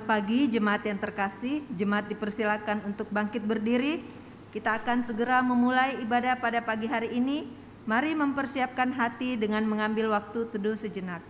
Selamat pagi jemaat yang terkasih, jemaat dipersilakan untuk bangkit berdiri. Kita akan segera memulai ibadah pada pagi hari ini. Mari mempersiapkan hati dengan mengambil waktu teduh sejenak.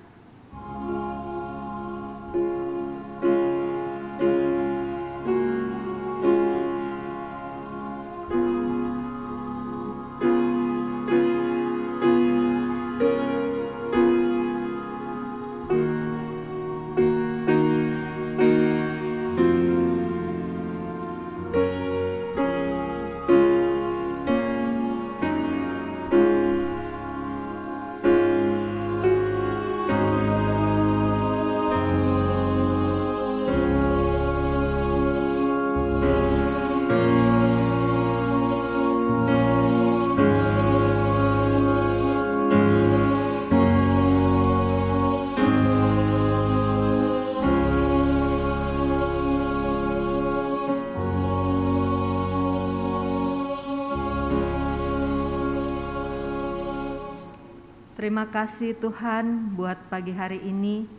Terima kasih Tuhan buat pagi hari ini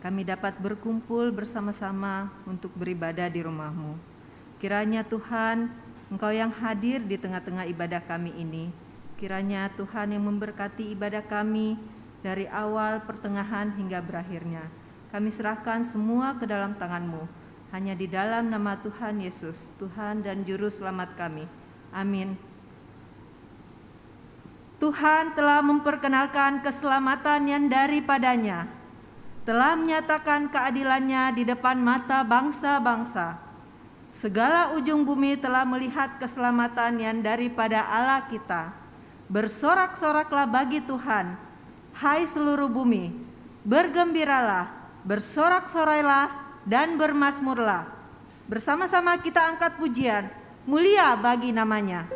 kami dapat berkumpul bersama-sama untuk beribadah di rumah-Mu. Kiranya Tuhan, Engkau yang hadir di tengah-tengah ibadah kami ini. Kiranya Tuhan yang memberkati ibadah kami dari awal, pertengahan hingga berakhirnya. Kami serahkan semua ke dalam tangan-Mu. Hanya di dalam nama Tuhan Yesus, Tuhan dan Juru Selamat kami. Amin. Tuhan telah memperkenalkan keselamatan yang daripadanya, telah menyatakan keadilannya di depan mata bangsa-bangsa. Segala ujung bumi telah melihat keselamatan yang daripada Allah kita. Bersorak-soraklah bagi Tuhan, hai seluruh bumi, bergembiralah, bersorak-sorailah dan bermazmurlah. Bersama-sama kita angkat pujian, mulia bagi namanya.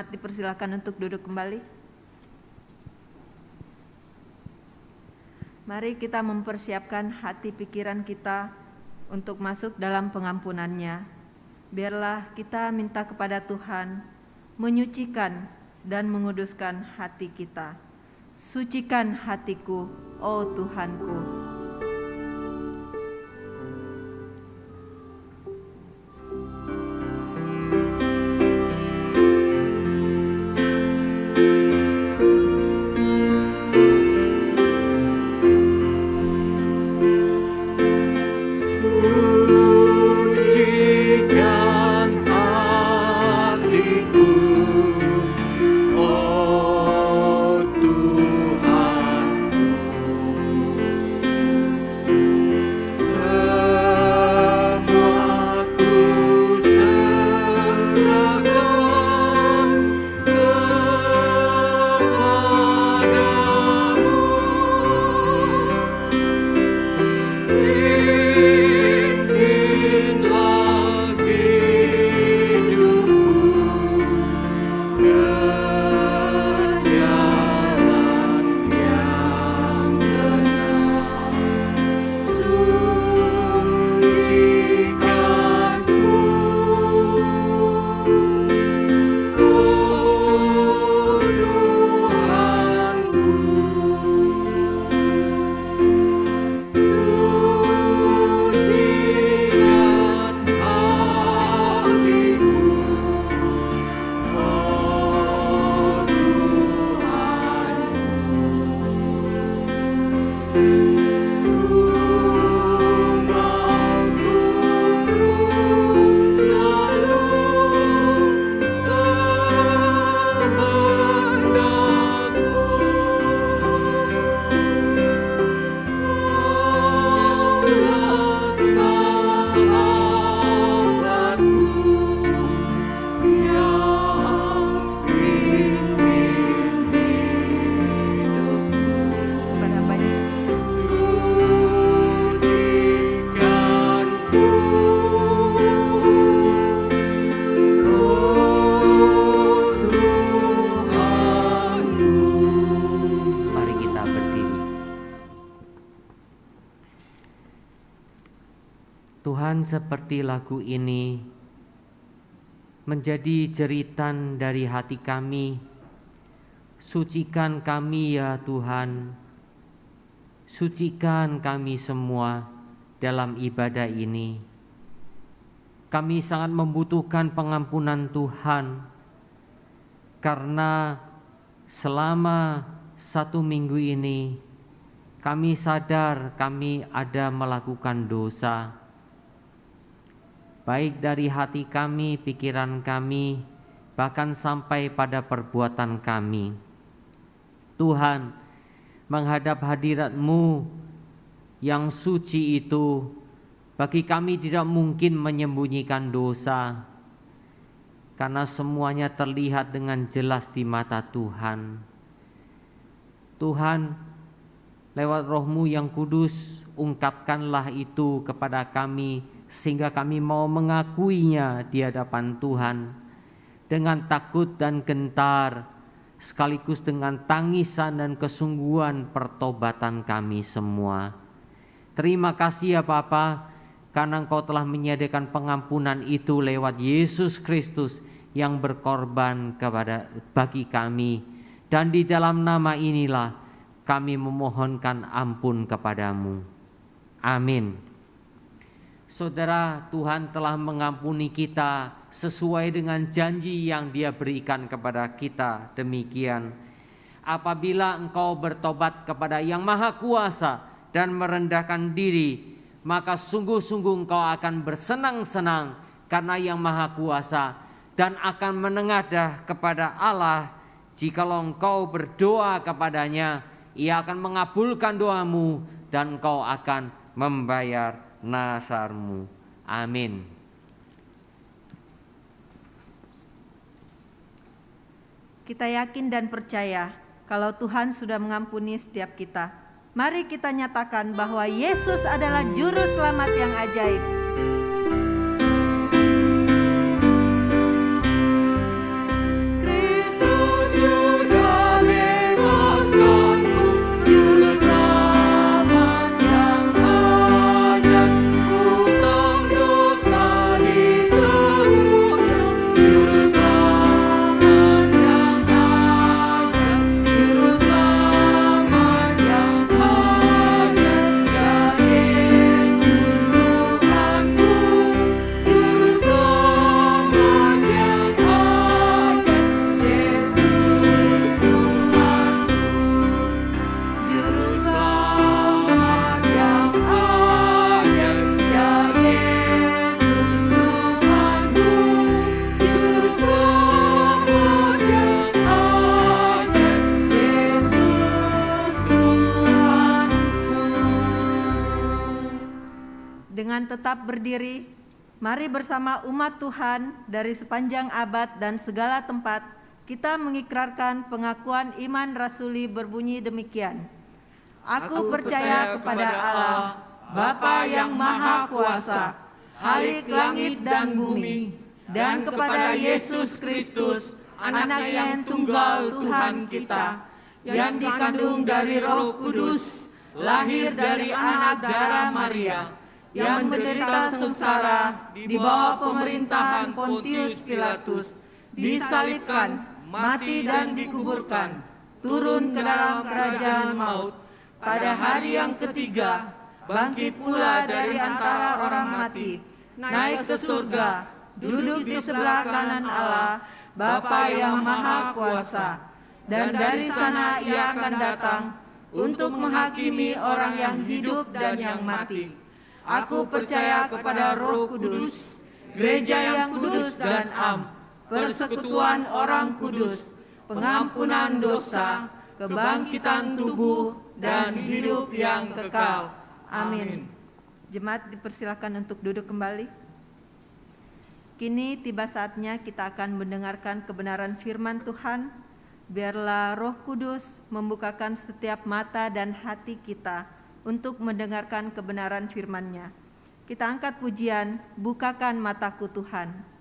Dipersilakan untuk duduk kembali. Mari kita mempersiapkan hati pikiran kita untuk masuk dalam pengampunannya. Biarlah kita minta kepada Tuhan menyucikan dan menguduskan hati kita. Sucikan hatiku, oh Tuhanku. Tuhan, seperti lagu ini menjadi jeritan dari hati kami. Sucikan kami ya Tuhan, sucikan kami semua dalam ibadah ini. Kami sangat membutuhkan pengampunan Tuhan, karena selama 1 minggu ini kami sadar kami ada melakukan dosa, baik dari hati kami, pikiran kami, bahkan sampai pada perbuatan kami. Tuhan, menghadap hadirat-Mu yang suci itu, bagi kami tidak mungkin menyembunyikan dosa, karena semuanya terlihat dengan jelas di mata Tuhan. Tuhan, lewat Roh-Mu yang kudus, ungkapkanlah itu kepada kami, sehingga kami mau mengakuinya di hadapan Tuhan dengan takut dan gentar, sekaligus dengan tangisan dan kesungguhan pertobatan kami semua. Terima kasih ya Bapa, karena Engkau telah menyediakan pengampunan itu lewat Yesus Kristus yang berkorban bagi kami. Dan di dalam nama inilah kami memohonkan ampun kepadamu. Amin. Saudara, Tuhan telah mengampuni kita sesuai dengan janji yang Dia berikan kepada kita. Demikian, apabila engkau bertobat kepada Yang Maha Kuasa dan merendahkan diri, maka sungguh-sungguh engkau akan bersenang-senang karena Yang Maha Kuasa, dan akan menengadah kepada Allah. Jikalau engkau berdoa kepadanya, Ia akan mengabulkan doamu dan engkau akan membayar nasarmu. Amin. Kita yakin dan percaya kalau Tuhan sudah mengampuni setiap kita. Mari kita nyatakan bahwa Yesus adalah juru selamat yang ajaib. Kristus sudah bebaskanku, juru selamat. tetap berdiri, mari bersama umat Tuhan dari sepanjang abad dan segala tempat kita mengikrarkan pengakuan iman rasuli berbunyi demikian. Aku percaya kepada Allah, Bapa yang Maha Kuasa, Khalik langit dan bumi, dan kepada Yesus Kristus, Anak yang tunggal Tuhan kita, yang dikandung dari Roh Kudus, lahir dari anak darah Maria, yang menderita sengsara di bawah pemerintahan Pontius Pilatus, disalibkan, mati dan dikuburkan, turun ke dalam kerajaan maut, pada hari yang ketiga bangkit pula dari antara orang mati, naik ke surga, duduk di sebelah kanan Allah, Bapa yang Maha Kuasa, dan dari sana Ia akan datang untuk menghakimi orang yang hidup dan yang mati. Aku percaya kepada Roh Kudus, gereja yang kudus dan am, persekutuan orang kudus, pengampunan dosa, kebangkitan tubuh, dan hidup yang kekal. Amin. Jemaat dipersilakan untuk duduk kembali. Kini tiba saatnya kita akan mendengarkan kebenaran firman Tuhan. Biarlah Roh Kudus membukakan setiap mata dan hati kita untuk mendengarkan kebenaran firman-Nya. Kita angkat pujian, bukakan mataku Tuhan.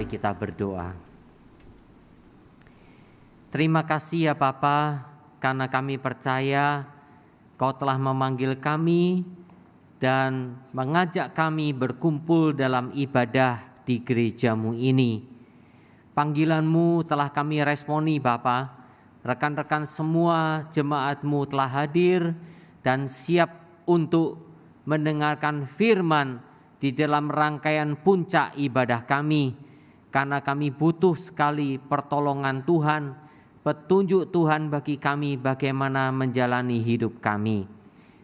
Kita berdoa. Terima kasih ya Bapa, karena kami percaya Kau telah memanggil kami dan mengajak kami berkumpul dalam ibadah di gereja-Mu ini. Panggilan-Mu telah kami responi Bapa. Rekan-rekan semua jemaat-Mu telah hadir dan siap untuk mendengarkan firman di dalam rangkaian puncak ibadah kami. Karena kami butuh sekali pertolongan Tuhan, petunjuk Tuhan bagi kami bagaimana menjalani hidup kami.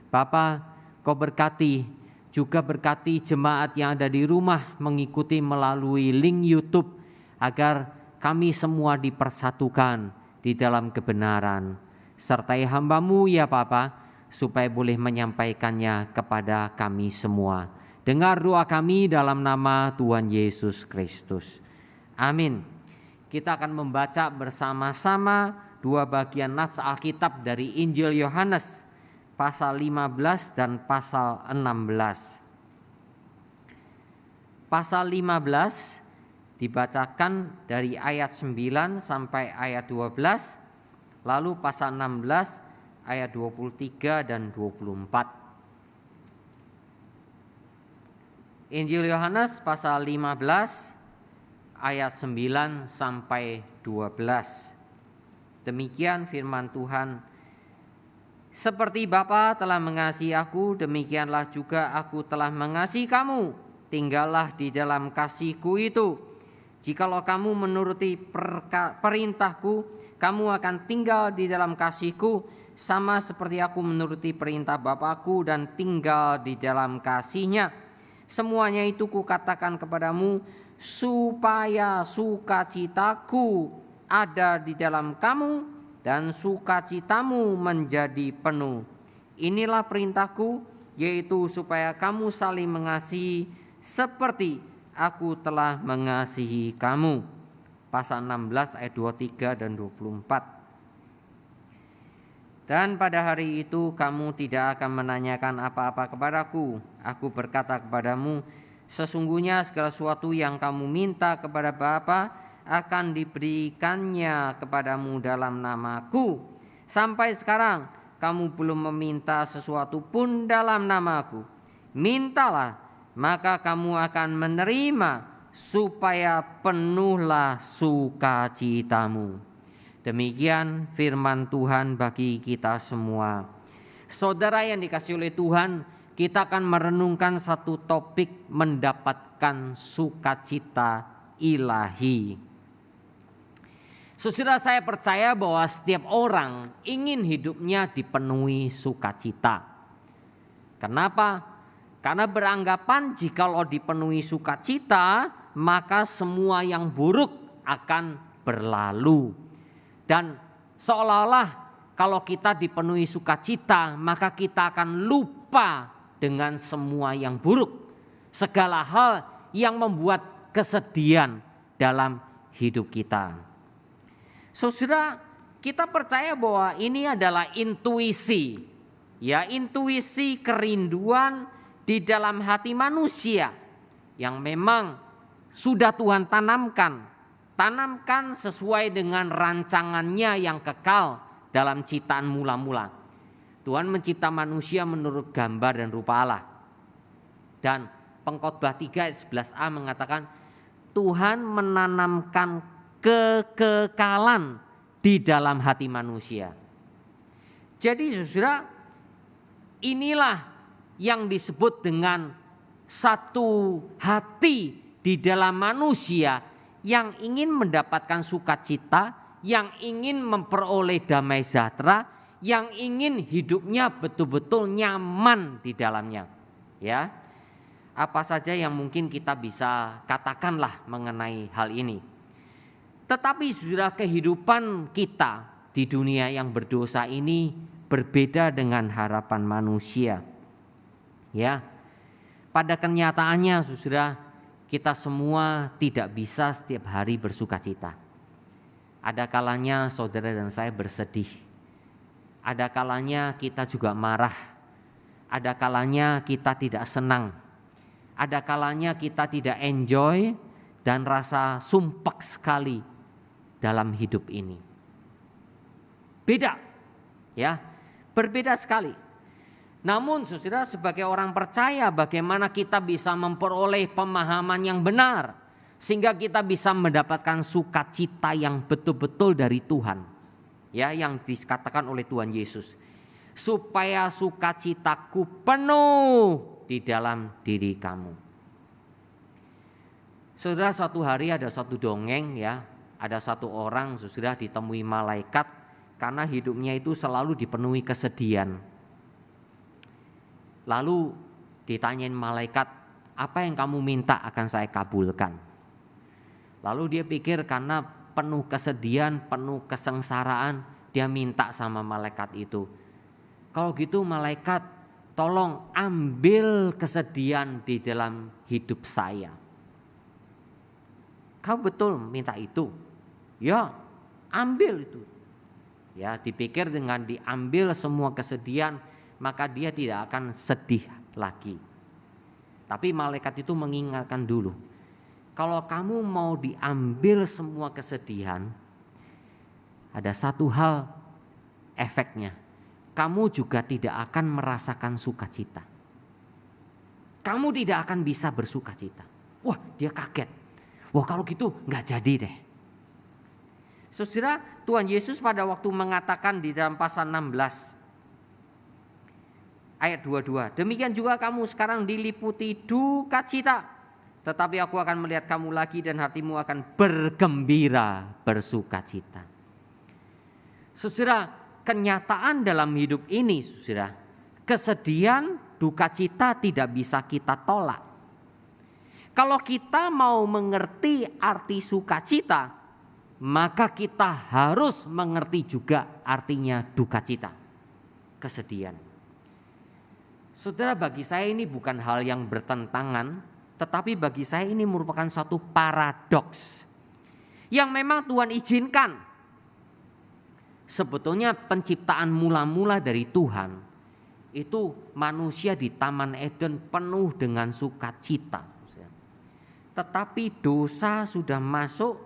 Bapa, Kau berkati, juga berkati jemaat yang ada di rumah mengikuti melalui link YouTube, agar kami semua dipersatukan di dalam kebenaran. Sertai hamba-Mu ya Bapa, supaya boleh menyampaikannya kepada kami semua. Dengar doa kami dalam nama Tuhan Yesus Kristus. Amin. Kita akan membaca bersama-sama dua bagian nats Alkitab dari Injil Yohanes, pasal 15 dan pasal 16. Pasal 15 dibacakan dari ayat 9 sampai ayat 12, lalu pasal 16 ayat 23 dan 24. Injil Yohanes pasal 15 ayat 9 sampai 12. Demikian firman Tuhan. Seperti Bapa telah mengasihi aku, demikianlah juga aku telah mengasihi kamu. Tinggallah di dalam kasih-Ku itu. Jikalau kamu menuruti perintah-Ku, kamu akan tinggal di dalam kasih-Ku, sama seperti aku menuruti perintah Bapa-Ku dan tinggal di dalam kasih-Nya. Semuanya itu Kukatakan kepadamu, supaya sukacitaku ada di dalam kamu dan sukacitamu menjadi penuh. Inilah perintahku, yaitu supaya kamu saling mengasihi seperti aku telah mengasihi kamu. Pasal 16 ayat 23 dan 24. Dan pada hari itu kamu tidak akan menanyakan apa-apa kepadaku. Aku berkata kepadamu, sesungguhnya segala sesuatu yang kamu minta kepada Bapa akan diberikannya kepadamu dalam namaku. Sampai sekarang kamu belum meminta sesuatu pun dalam namaku. Mintalah, maka kamu akan menerima, supaya penuhlah sukacitamu. Demikian firman Tuhan bagi kita semua. Saudara yang dikasihi oleh Tuhan, kita akan merenungkan satu topik, mendapatkan sukacita ilahi. Saudara, saya percaya bahwa setiap orang ingin hidupnya dipenuhi sukacita. Kenapa? Karena beranggapan jikalau dipenuhi sukacita, maka semua yang buruk akan berlalu. Dan seolah-olah kalau kita dipenuhi sukacita, maka kita akan lupa dengan semua yang buruk. Segala hal yang membuat kesedihan dalam hidup kita. Saudara, kita percaya bahwa ini adalah intuisi. Ya, intuisi kerinduan di dalam hati manusia yang memang sudah Tuhan tanamkan sesuai dengan rancangannya yang kekal dalam ciptaan mula-mula. Tuhan mencipta manusia menurut gambar dan rupa Allah. Dan Pengkhotbah 3 ayat 11a mengatakan Tuhan menanamkan kekekalan di dalam hati manusia. Jadi saudara, inilah yang disebut dengan satu hati di dalam manusia yang ingin mendapatkan sukacita, yang ingin memperoleh damai sejahtera, yang ingin hidupnya betul-betul nyaman di dalamnya. Ya, apa saja yang mungkin kita bisa katakanlah mengenai hal ini. Tetapi saudara, kehidupan kita di dunia yang berdosa ini berbeda dengan harapan manusia. Ya, pada kenyataannya saudara, kita semua tidak bisa setiap hari bersukacita. Ada kalanya saudara dan saya bersedih. Ada kalanya kita juga marah. Ada kalanya kita tidak senang. Ada kalanya kita tidak enjoy dan rasa sumpek sekali dalam hidup ini. Beda, ya, berbeda sekali. Namun saudara, sebagai orang percaya, bagaimana kita bisa memperoleh pemahaman yang benar sehingga kita bisa mendapatkan sukacita yang betul-betul dari Tuhan. Ya, yang dikatakan oleh Tuhan Yesus, supaya sukacitaku penuh di dalam diri kamu. Saudara, suatu hari ada satu dongeng, ya, ada satu orang saudara ditemui malaikat karena hidupnya itu selalu dipenuhi kesedihan. Lalu ditanyain malaikat, apa yang kamu minta akan saya kabulkan. Lalu dia pikir karena penuh kesedihan, penuh kesengsaraan, dia minta sama malaikat itu, kalau gitu malaikat tolong ambil kesedihan di dalam hidup saya. Kau betul minta itu? Ya, ambil itu. Ya, dipikir dengan diambil semua kesedihan, maka dia tidak akan sedih lagi. Tapi malaikat itu mengingatkan dulu, kalau kamu mau diambil semua kesedihan, ada satu hal efeknya, kamu juga tidak akan merasakan sukacita. Kamu tidak akan bisa bersukacita. Wah, dia kaget. Wah, kalau gitu gak jadi deh. Saudara, Tuhan Yesus pada waktu mengatakan di dalam pasal 16 ayat 22, demikian juga kamu sekarang diliputi duka cita, tetapi aku akan melihat kamu lagi dan hatimu akan bergembira, bersukacita. Saudara, kenyataan dalam hidup ini, saudara, kesedihan, duka cita tidak bisa kita tolak. Kalau kita mau mengerti arti sukacita, maka kita harus mengerti juga artinya duka cita, kesedihan. Saudara, bagi saya ini bukan hal yang bertentangan, tetapi bagi saya ini merupakan satu paradoks yang memang Tuhan izinkan. Sebetulnya penciptaan mula-mula dari Tuhan itu manusia di Taman Eden penuh dengan sukacita. Tetapi dosa sudah masuk,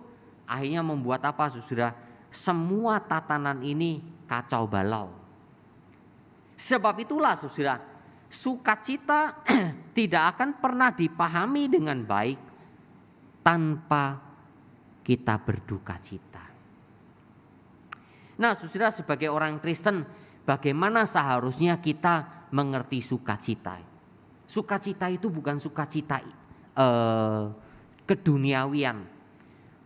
akhirnya membuat apa, saudara? Semua tatanan ini kacau balau. Sebab itulah, saudara, sukacita tidak akan pernah dipahami dengan baik tanpa kita berduka cita. Nah, saudara, sebagai orang Kristen, bagaimana seharusnya kita mengerti sukacita? Sukacita itu bukan sukacita keduniawian,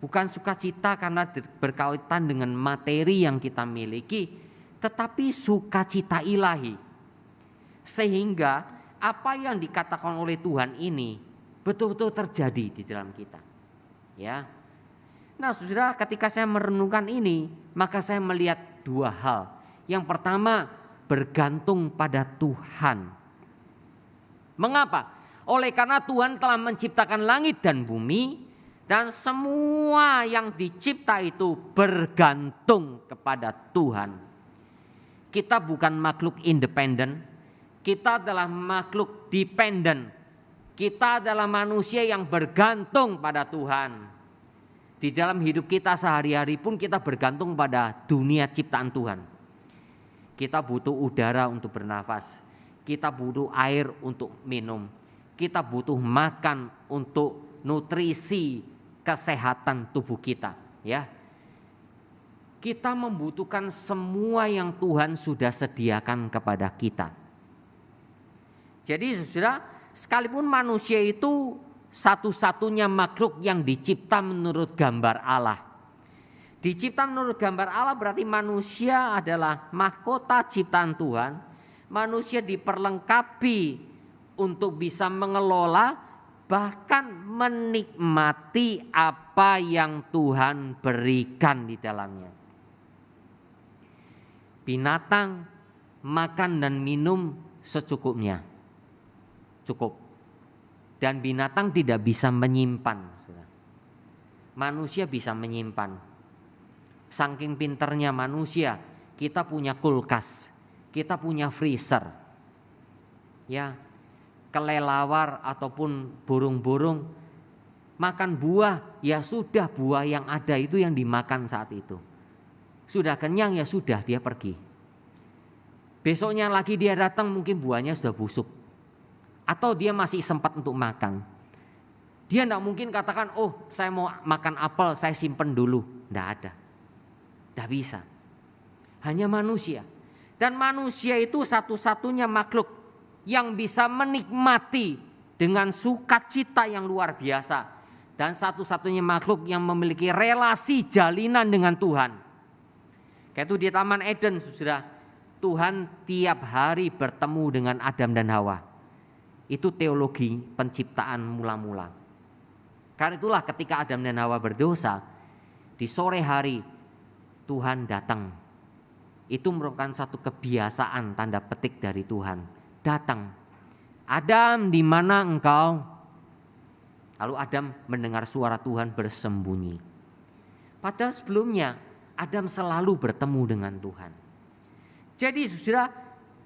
bukan sukacita karena berkaitan dengan materi yang kita miliki, tetapi sukacita ilahi. Sehingga apa yang dikatakan oleh Tuhan ini betul-betul terjadi di dalam kita. Ya. Nah, saudara, ketika saya merenungkan ini, maka saya melihat dua hal. Yang pertama, bergantung pada Tuhan. Mengapa? Oleh karena Tuhan telah menciptakan langit dan bumi, dan semua yang dicipta itu bergantung kepada Tuhan. Kita bukan makhluk independen, kita adalah makhluk dependen. Kita adalah manusia yang bergantung pada Tuhan. Di dalam hidup kita sehari-hari pun kita bergantung pada dunia ciptaan Tuhan. Kita butuh udara untuk bernafas, kita butuh air untuk minum, kita butuh makan untuk nutrisi kesehatan tubuh kita, ya. Kita membutuhkan semua yang Tuhan sudah sediakan kepada kita. Jadi, saudara, sekalipun manusia itu satu-satunya makhluk yang dicipta menurut gambar Allah. Dicipta menurut gambar Allah berarti manusia adalah mahkota ciptaan Tuhan. Manusia diperlengkapi untuk bisa mengelola, bahkan menikmati apa yang Tuhan berikan di dalamnya. Binatang makan dan minum secukupnya, cukup. Dan binatang tidak bisa menyimpan. Manusia bisa menyimpan. Saking pinternya manusia, kita punya kulkas, kita punya freezer. Ya, kelelawar ataupun burung-burung makan buah, ya sudah, buah yang ada itu yang dimakan saat itu. Sudah kenyang, ya sudah, dia pergi. Besoknya lagi dia datang, mungkin buahnya sudah busuk, atau dia masih sempat untuk makan. Dia tidak mungkin katakan, oh saya mau makan apel, saya simpen dulu. Tidak ada, tidak bisa. Hanya manusia. Dan manusia itu satu-satunya makhluk yang bisa menikmati dengan sukacita yang luar biasa. Dan satu-satunya makhluk yang memiliki relasi jalinan dengan Tuhan. Kayak itu di Taman Eden, saudara, Tuhan tiap hari bertemu dengan Adam dan Hawa. Itu teologi penciptaan mula-mula. Karena itulah ketika Adam dan Hawa berdosa, di sore hari Tuhan datang. Itu merupakan satu kebiasaan tanda petik dari Tuhan. Datang. Adam, di mana engkau? Lalu Adam mendengar suara Tuhan bersembunyi. Padahal sebelumnya Adam selalu bertemu dengan Tuhan. Jadi saudara,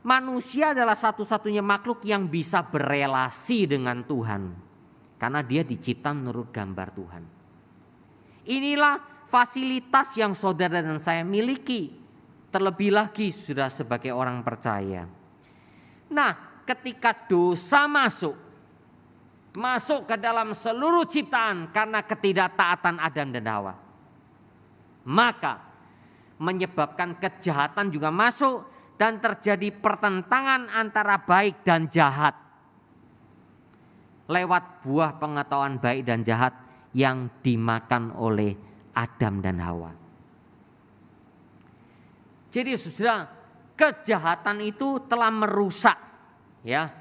manusia adalah satu-satunya makhluk yang bisa berelasi dengan Tuhan. Karena dia dicipta menurut gambar Tuhan. Inilah fasilitas yang saudara dan saya miliki. Terlebih lagi sudah sebagai orang percaya. Nah, ketika dosa masuk ke dalam seluruh ciptaan karena ketidaktaatan Adam dan Hawa, maka menyebabkan kejahatan juga masuk dan terjadi pertentangan antara baik dan jahat lewat buah pengetahuan baik dan jahat yang dimakan oleh Adam dan Hawa. Jadi saudara, kejahatan itu telah merusak, ya.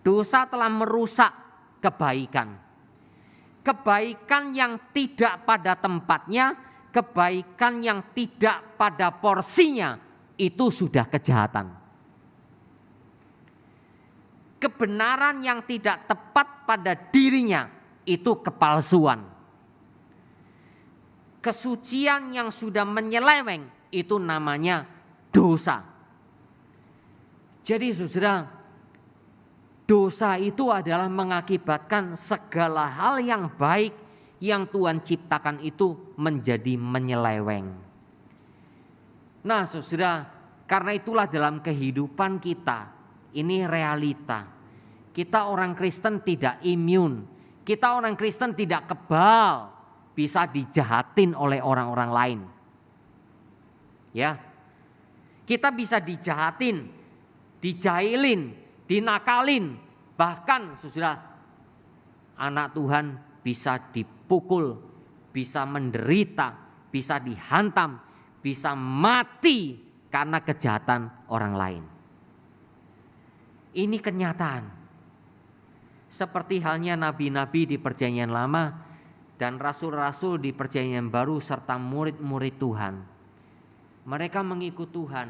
Dosa telah merusak kebaikan. kebaikan yang tidak pada tempatnya, kebaikan yang tidak pada porsinya, itu sudah kejahatan. Kebenaran yang tidak tepat pada dirinya, itu kepalsuan. Kesucian yang sudah menyeleweng, itu namanya dosa. Jadi saudara, dosa itu adalah mengakibatkan segala hal yang baik yang Tuhan ciptakan itu menjadi menyeleweng. Nah saudara, karena itulah dalam kehidupan kita, ini realita. Kita orang Kristen tidak imun, kita orang Kristen tidak kebal bisa dijahatin oleh orang-orang lain. Ya, kita bisa dijahatin, dijailin, dinakalin, bahkan saudara, anak Tuhan bisa dipukul, bisa menderita, bisa dihantam, bisa mati karena kejahatan orang lain. Ini kenyataan. Seperti halnya nabi-nabi di Perjanjian Lama dan rasul-rasul di Perjanjian Baru serta murid-murid Tuhan. Mereka mengikut Tuhan,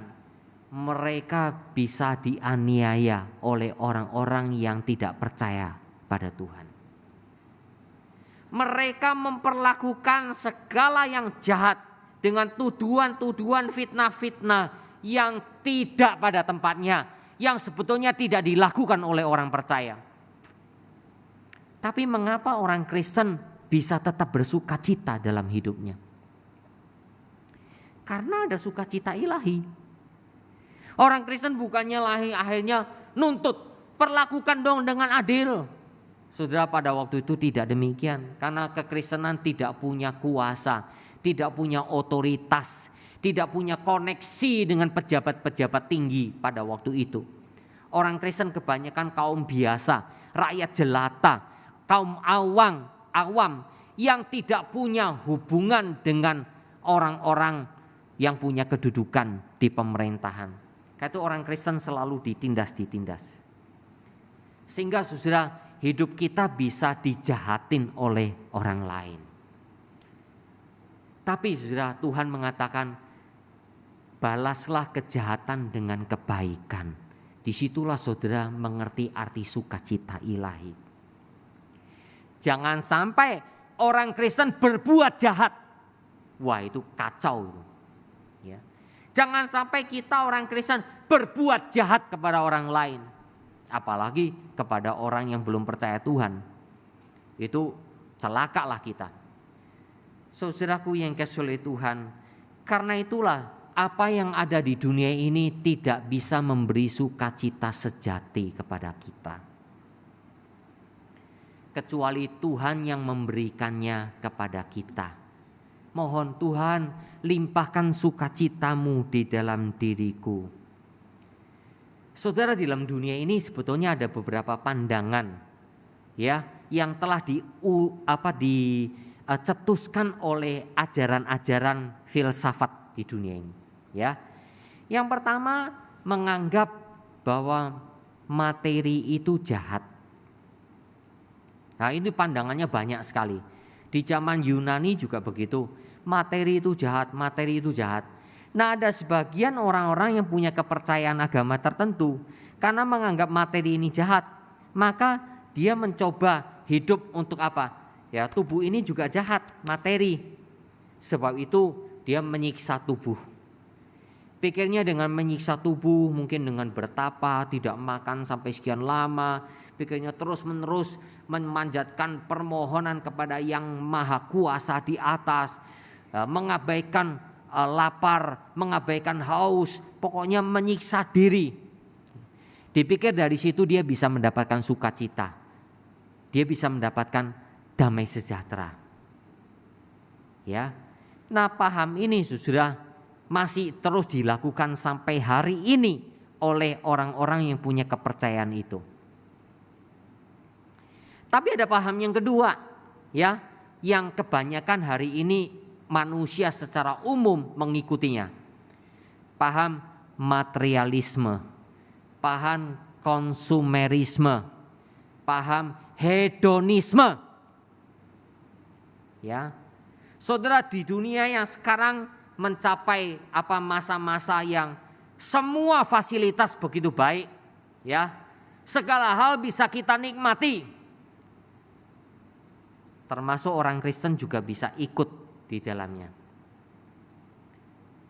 mereka bisa dianiaya oleh orang-orang yang tidak percaya pada Tuhan. Mereka memperlakukan segala yang jahat dengan tuduhan-tuduhan fitnah-fitnah yang tidak pada tempatnya, yang sebetulnya tidak dilakukan oleh orang percaya. Tapi mengapa orang Kristen bisa tetap bersukacita dalam hidupnya? Karena ada sukacita ilahi. Orang Kristen bukannya akhirnya nuntut, perlakukan dong dengan adil. Saudara, pada waktu itu tidak demikian. Karena kekristenan tidak punya kuasa, tidak punya otoritas, tidak punya koneksi dengan pejabat-pejabat tinggi pada waktu itu. Orang Kristen kebanyakan kaum biasa, rakyat jelata, kaum awam yang tidak punya hubungan dengan orang-orang yang punya kedudukan di pemerintahan. Karena itu orang Kristen selalu ditindas. Sehingga saudara, hidup kita bisa dijahatin oleh orang lain. Tapi saudara, Tuhan mengatakan balaslah kejahatan dengan kebaikan. Disitulah saudara mengerti arti sukacita ilahi. Jangan sampai orang Kristen berbuat jahat. Wah, itu kacau itu. Ya. Jangan sampai kita orang Kristen berbuat jahat kepada orang lain. Apalagi kepada orang yang belum percaya Tuhan. Itu celakalah kita. Saudaraku yang kasih oleh Tuhan, karena itulah apa yang ada di dunia ini tidak bisa memberi sukacita sejati kepada kita. Kecuali Tuhan yang memberikannya kepada kita. Mohon Tuhan, limpahkan sukacitamu di dalam diriku. Saudara, dalam dunia ini sebetulnya ada beberapa pandangan ya yang telah dicetuskan oleh ajaran-ajaran filsafat di dunia ini. Ya, yang pertama menganggap bahwa materi itu jahat. Nah, ini pandangannya banyak sekali. Di zaman Yunani juga begitu. Materi itu jahat, materi itu jahat. Nah, ada sebagian orang-orang yang punya kepercayaan agama tertentu, karena menganggap materi ini jahat, maka dia mencoba hidup untuk apa? Ya, tubuh ini juga jahat, materi. Sebab itu dia menyiksa tubuh. Pikirnya dengan menyiksa tubuh, mungkin dengan bertapa, tidak makan sampai sekian lama. Pikirnya terus-menerus memanjatkan permohonan kepada yang maha kuasa di atas. Mengabaikan lapar, mengabaikan haus, pokoknya menyiksa diri. Dipikir dari situ dia bisa mendapatkan sukacita. Dia bisa mendapatkan damai sejahtera. Ya. Nah, paham ini saudara masih terus dilakukan sampai hari ini oleh orang-orang yang punya kepercayaan itu. Tapi ada paham yang kedua, ya, yang kebanyakan hari ini manusia secara umum mengikutinya. Paham materialisme, paham konsumerisme, paham hedonisme. Ya. Saudara, di dunia yang sekarang mencapai masa-masa yang semua fasilitas begitu baik, ya. Segala hal bisa kita nikmati. Termasuk orang Kristen juga bisa ikut di dalamnya.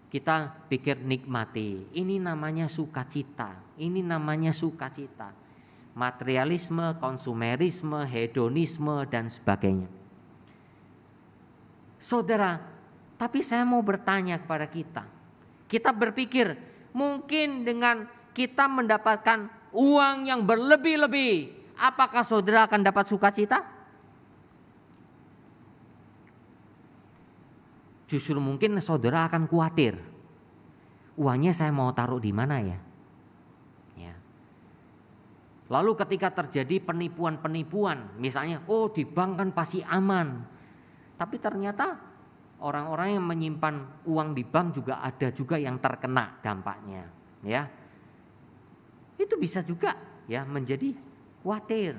Kita pikir nikmati, ini namanya sukacita, ini namanya sukacita. Materialisme, konsumerisme, hedonisme, dan sebagainya. Saudara, tapi saya mau bertanya kepada kita. Kita berpikir mungkin dengan kita mendapatkan uang yang berlebih-lebih, apakah saudara akan dapat sukacita? Justru mungkin saudara akan khawatir. Uangnya saya mau taruh di mana ya? Ya. Lalu ketika terjadi penipuan-penipuan, misalnya, di bank kan pasti aman. Tapi ternyata orang-orang yang menyimpan uang di bank juga ada juga yang terkena dampaknya, ya. Itu bisa juga ya menjadi khawatir.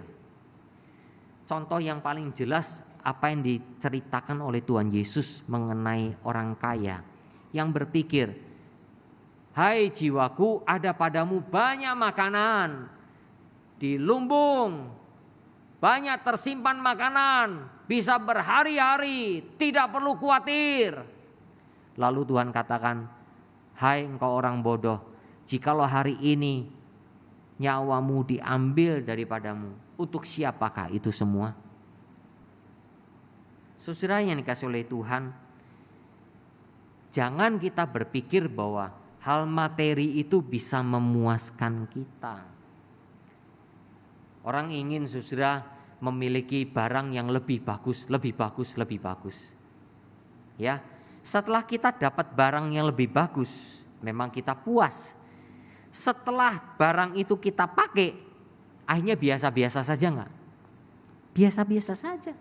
Contoh yang paling jelas apa yang diceritakan oleh Tuhan Yesus mengenai orang kaya yang berpikir, "Hai jiwaku, ada padamu banyak makanan di lumbung, banyak tersimpan makanan, bisa berhari-hari, tidak perlu khawatir." Lalu Tuhan katakan, "Hai engkau orang bodoh, jikalau hari ini nyawamu diambil daripadamu, untuk siapakah itu semua?" Saudara yang dikasih oleh Tuhan, jangan kita berpikir bahwa hal materi itu bisa memuaskan kita. Orang ingin saudara memiliki barang yang lebih bagus. Ya, setelah kita dapat barang yang lebih bagus, memang kita puas. Setelah barang itu kita pakai, akhirnya biasa-biasa saja enggak? Biasa-biasa saja.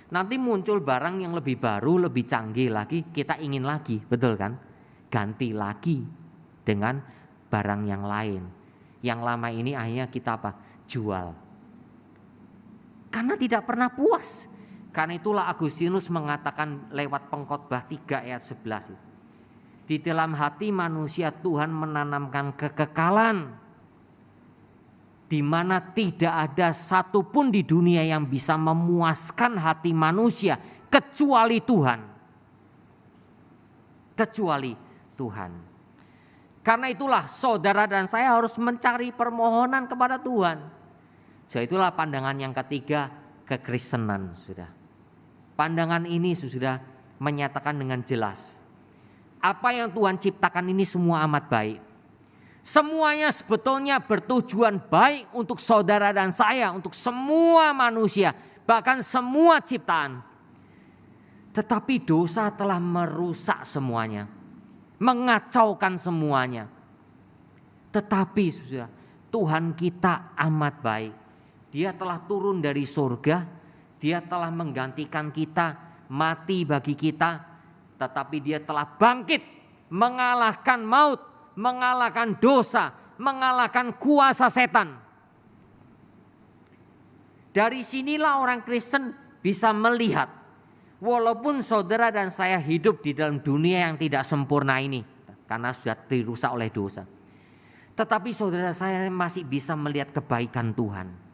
Nanti muncul barang yang lebih baru, lebih canggih lagi, kita ingin lagi, betul kan? Ganti lagi dengan barang yang lain. Yang lama ini akhirnya kita jual. Karena tidak pernah puas. Karena itulah Agustinus mengatakan lewat Pengkhotbah 3 ayat 11. Di dalam hati manusia Tuhan menanamkan kekekalan, di mana tidak ada satupun di dunia yang bisa memuaskan hati manusia kecuali Tuhan. Kecuali Tuhan. Karena itulah saudara dan saya harus mencari permohonan kepada Tuhan. So, itulah pandangan yang ketiga, kekristenan, sudah. Pandangan ini sudah menyatakan dengan jelas, apa yang Tuhan ciptakan ini semua amat baik. Semuanya sebetulnya bertujuan baik untuk saudara dan saya, untuk semua manusia, bahkan semua ciptaan. Tetapi dosa telah merusak semuanya, mengacaukan semuanya. Tetapi saudara, Tuhan kita amat baik. Dia telah turun dari surga, Dia telah menggantikan kita, mati bagi kita, tetapi Dia telah bangkit, mengalahkan maut, mengalahkan dosa, mengalahkan kuasa setan. Dari sinilah orang Kristen bisa melihat, walaupun saudara dan saya hidup di dalam dunia yang tidak sempurna ini, karena sudah dirusak oleh dosa, tetapi saudara saya masih bisa melihat kebaikan Tuhan.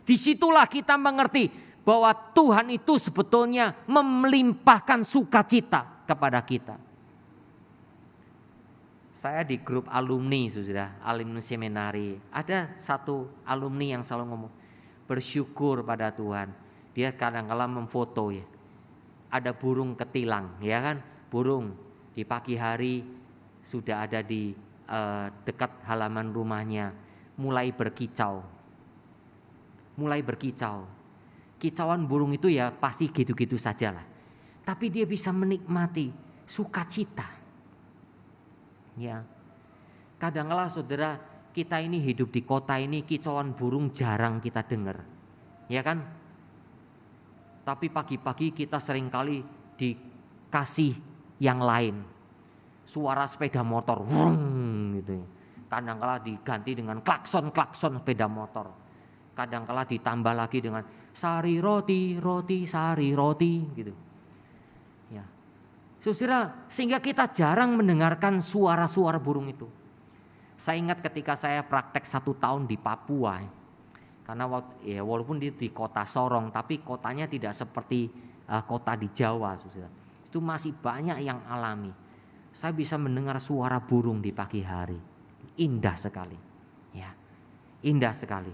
Disitulah kita mengerti bahwa Tuhan itu sebetulnya melimpahkan sukacita kepada kita. Saya di grup alumni, saudara, alumni seminari. Ada satu alumni yang selalu ngomong, bersyukur pada Tuhan. Dia kadang-kala memfoto ya. Ada burung ketilang, ya kan? Burung di pagi hari sudah ada di dekat halaman rumahnya, mulai berkicau. Kicauan burung itu ya pasti gitu-gitu sajalah. Tapi dia bisa menikmati sukacita. Ya, kadang-kala saudara, kita ini hidup di kota ini, kicauan burung jarang kita dengar, ya kan? Tapi pagi-pagi kita seringkali dikasih yang lain, suara sepeda motor, wung, gitu. Kadang-kala diganti dengan klakson sepeda motor, kadang-kala ditambah lagi dengan sari roti, roti, sari roti gitu. Ya. Saudara, sehingga kita jarang mendengarkan suara-suara burung itu. Saya ingat ketika saya praktek 1 tahun di Papua, karena walaupun di kota Sorong, tapi kotanya tidak seperti kota di Jawa, saudara. Itu masih banyak yang alami. Saya bisa mendengar suara burung di pagi hari, indah sekali, ya, indah sekali,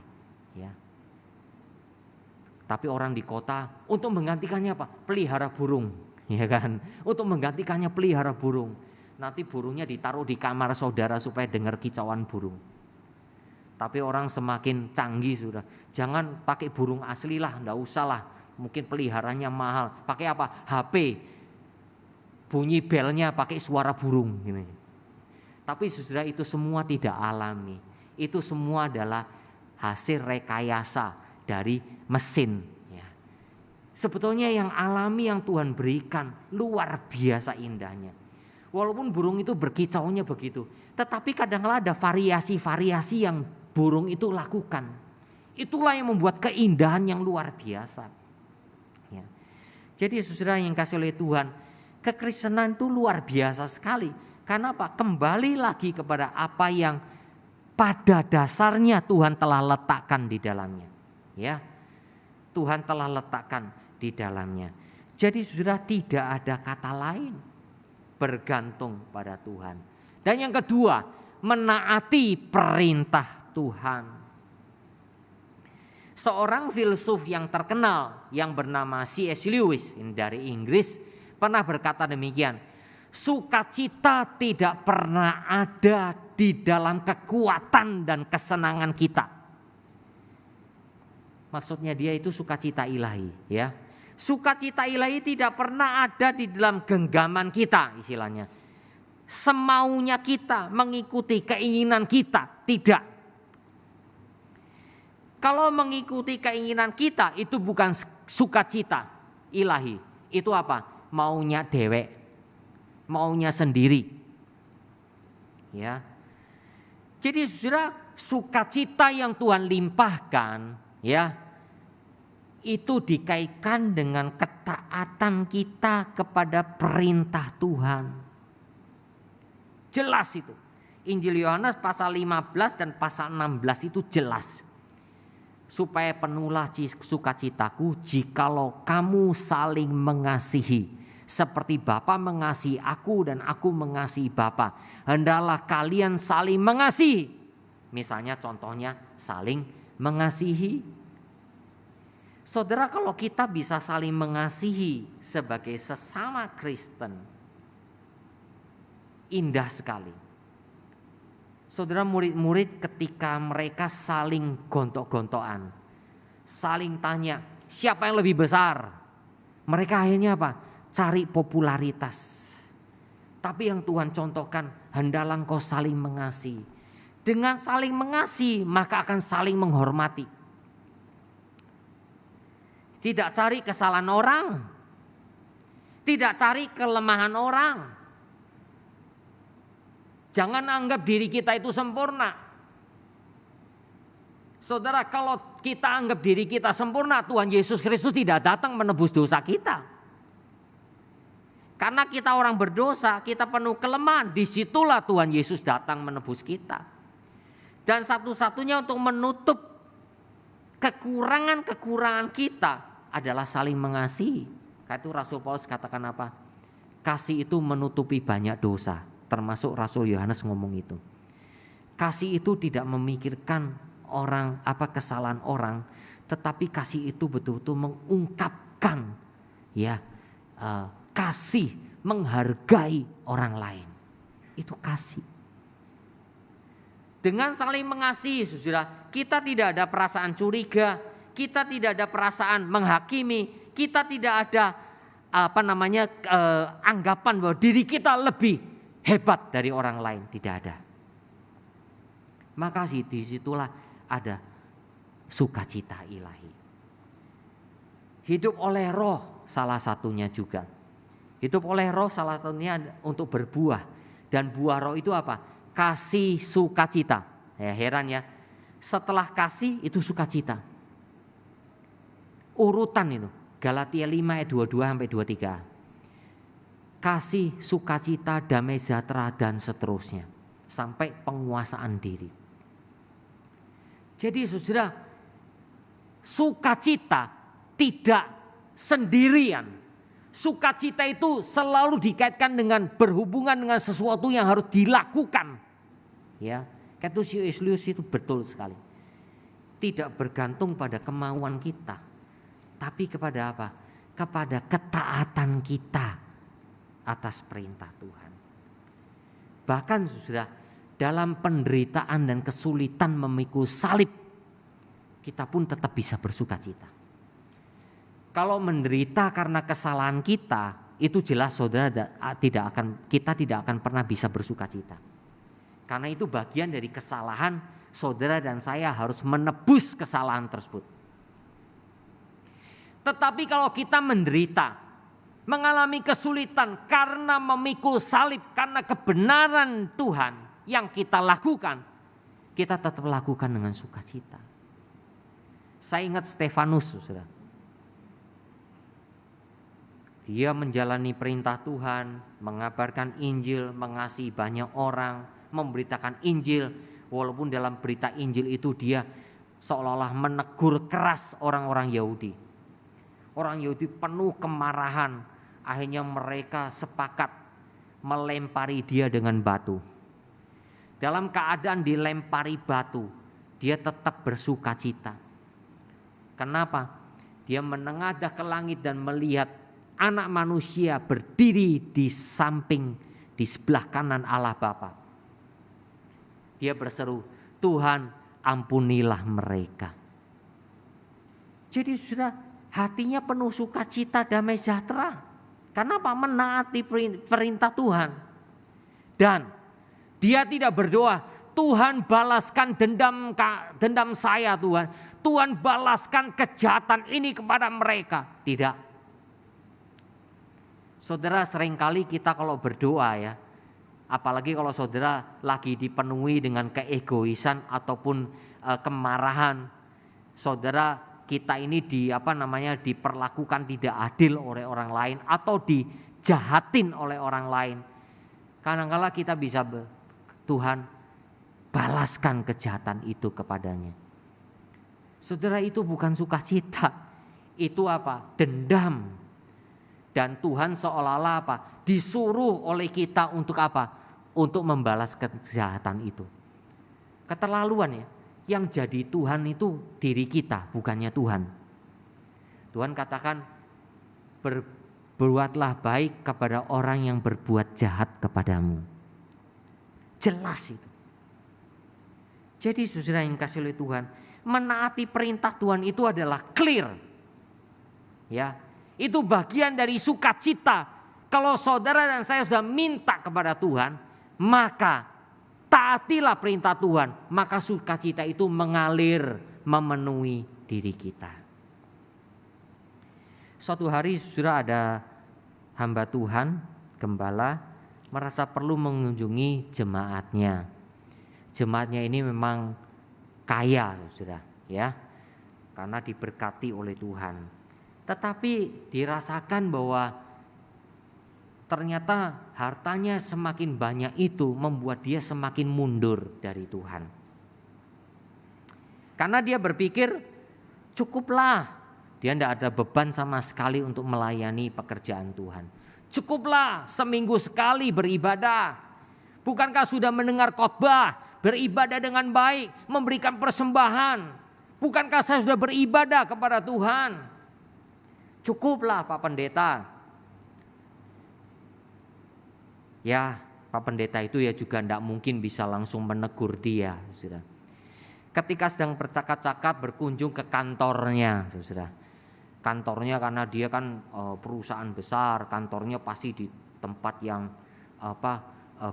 ya. Tapi orang di kota untuk menggantikannya apa? Pelihara burung, ya kan? Untuk menggantikannya pelihara burung. Nanti burungnya ditaruh di kamar saudara supaya dengar kicauan burung. Tapi orang semakin canggih sudah. Jangan pakai burung asli lah, enggak usah lah. Mungkin peliharanya mahal. Pakai apa? HP. Bunyi belnya pakai suara burung. Gitu. Tapi saudara, itu semua tidak alami. Itu semua adalah hasil rekayasa dari mesin. Ya. Sebetulnya yang alami yang Tuhan berikan luar biasa indahnya. Walaupun burung itu berkicaunya begitu, tetapi kadang-kadang ada variasi-variasi yang burung itu lakukan. Itulah yang membuat keindahan yang luar biasa. Ya. Jadi saudara yang kasih oleh Tuhan, kekristenan itu luar biasa sekali. Karena apa? Kembali lagi kepada apa yang pada dasarnya Tuhan telah letakkan di dalamnya. Ya, Tuhan telah letakkan di dalamnya. Jadi saudara, tidak ada kata lain. Bergantung pada Tuhan. Dan yang kedua, menaati perintah Tuhan. Seorang filsuf yang terkenal yang bernama C.S. Lewis dari Inggris pernah berkata demikian, sukacita tidak pernah ada di dalam kekuatan dan kesenangan kita. Maksudnya dia itu sukacita ilahi, ya. Sukacita ilahi tidak pernah ada di dalam genggaman kita, istilahnya. Semaunya kita, mengikuti keinginan kita, tidak. Kalau mengikuti keinginan kita itu bukan sukacita ilahi. Itu apa? Maunya dewek, maunya sendiri. Ya. Jadi saudara, sukacita yang Tuhan limpahkan, ya, itu dikaitkan dengan ketaatan kita kepada perintah Tuhan. Jelas itu. Injil Yohanes pasal 15 dan pasal 16 itu jelas. Supaya penuhlah sukacitaku jikalau kamu saling mengasihi. Seperti Bapa mengasihi aku dan aku mengasihi Bapa. Hendaklah kalian saling mengasihi. Misalnya contohnya saling mengasihi. Saudara, kalau kita bisa saling mengasihi sebagai sesama Kristen, indah sekali. Saudara, murid-murid ketika mereka saling gontok-gontokan, saling tanya siapa yang lebih besar. Mereka akhirnya apa? Cari popularitas. Tapi yang Tuhan contohkan, hendaklah engkau saling mengasihi. Dengan saling mengasihi maka akan saling menghormati. Tidak cari kesalahan orang. Tidak cari kelemahan orang. Jangan anggap diri kita itu sempurna. Saudara, kalau kita anggap diri kita sempurna, Tuhan Yesus Kristus tidak datang menebus dosa kita. Karena kita orang berdosa, kita penuh kelemahan. Disitulah Tuhan Yesus datang menebus kita. Dan satu-satunya untuk menutup kekurangan-kekurangan kita adalah saling mengasihi. Karena itu Rasul Paulus katakan apa? Kasih itu menutupi banyak dosa. Termasuk Rasul Yohanes ngomong itu. Kasih itu tidak memikirkan orang kesalahan orang, tetapi kasih itu betul-betul mengungkapkan ya kasih, menghargai orang lain. Itu kasih. Dengan saling mengasihi, saudara, kita tidak ada perasaan curiga, kita tidak ada perasaan menghakimi, kita tidak ada anggapan bahwa diri kita lebih hebat dari orang lain, tidak ada. Maka disitulah ada sukacita ilahi. Hidup oleh roh salah satunya juga. Hidup oleh roh salah satunya untuk berbuah. Dan buah roh itu apa? Kasih, sukacita. Ya, heran ya. Setelah kasih itu sukacita. urutan itu. Galatia 5 ayat 22 sampai 23. Kasih, sukacita, damai sejahtera dan seterusnya. Sampai penguasaan diri. Jadi saudara, sukacita tidak sendirian. Sukacita itu selalu dikaitkan dengan berhubungan dengan sesuatu yang harus dilakukan. Ya, Cassius Lewis itu betul sekali. Tidak bergantung pada kemauan kita, tapi kepada apa? Kepada ketaatan kita atas perintah Tuhan. Bahkan saudara, dalam penderitaan dan kesulitan memikul salib, kita pun tetap bisa bersukacita. Kalau menderita karena kesalahan kita, itu jelas saudara kita tidak akan pernah bisa bersukacita. Karena itu bagian dari kesalahan saudara dan saya harus menebus kesalahan tersebut. Tetapi kalau kita menderita, mengalami kesulitan karena memikul salib, karena kebenaran Tuhan yang kita lakukan, kita tetap lakukan dengan sukacita. Saya ingat Stefanus, saudara. Dia menjalani perintah Tuhan, mengabarkan Injil, mengasihi banyak orang, memberitakan Injil. Walaupun dalam berita Injil itu dia seolah-olah menegur keras orang-orang Yahudi. Orang Yahudi penuh kemarahan. Akhirnya mereka sepakat melempari dia dengan batu. Dalam keadaan dilempari batu, dia tetap bersukacita. Kenapa? Dia menengadah ke langit dan melihat Anak manusia berdiri di samping, di sebelah kanan Allah Bapa. Dia berseru, Tuhan ampunilah mereka. Jadi saudara, hatinya penuh sukacita, damai sejahtera. Kenapa? Menaati perintah Tuhan. Dan dia tidak berdoa, Tuhan balaskan dendam saya Tuhan. Tuhan balaskan kejahatan ini kepada mereka. Tidak. Saudara, seringkali kita kalau berdoa ya, apalagi kalau saudara lagi dipenuhi dengan keegoisan ataupun kemarahan, saudara kita ini diperlakukan tidak adil oleh orang lain atau dijahatin oleh orang lain. Kadang-kala kita bisa Tuhan balaskan kejahatan itu kepadanya. Saudara, itu bukan sukacita, itu apa? Dendam. Dan Tuhan seolah-olah apa? Disuruh oleh kita untuk apa? Untuk membalas kejahatan itu. Keterlaluan ya. Yang jadi Tuhan itu diri kita, bukannya Tuhan. Tuhan katakan, berbuatlah baik kepada orang yang berbuat jahat kepadamu. Jelas itu. Jadi saudara yang kasih oleh Tuhan, menaati perintah Tuhan itu adalah clear. Ya. Itu bagian dari sukacita. Kalau saudara dan saya sudah minta kepada Tuhan, maka taatilah perintah Tuhan. Maka sukacita itu mengalir, memenuhi diri kita. Suatu hari sudah ada hamba Tuhan, gembala, merasa perlu mengunjungi jemaatnya. Jemaatnya ini memang kaya, saudara, ya, karena diberkati oleh Tuhan. Tetapi dirasakan bahwa ternyata hartanya semakin banyak itu membuat dia semakin mundur dari Tuhan. Karena dia berpikir cukuplah, dia tidak ada beban sama sekali untuk melayani pekerjaan Tuhan. Cukuplah seminggu sekali beribadah. Bukankah sudah mendengar khotbah, beribadah dengan baik, memberikan persembahan. Bukankah saya sudah beribadah kepada Tuhan? Cukuplah Pak Pendeta. Ya, Pak Pendeta itu ya juga tidak mungkin bisa langsung menegur dia, saudara. Ketika sedang bercakap-cakap berkunjung ke kantornya, saudara. Kantornya karena dia kan perusahaan besar, kantornya pasti di tempat yang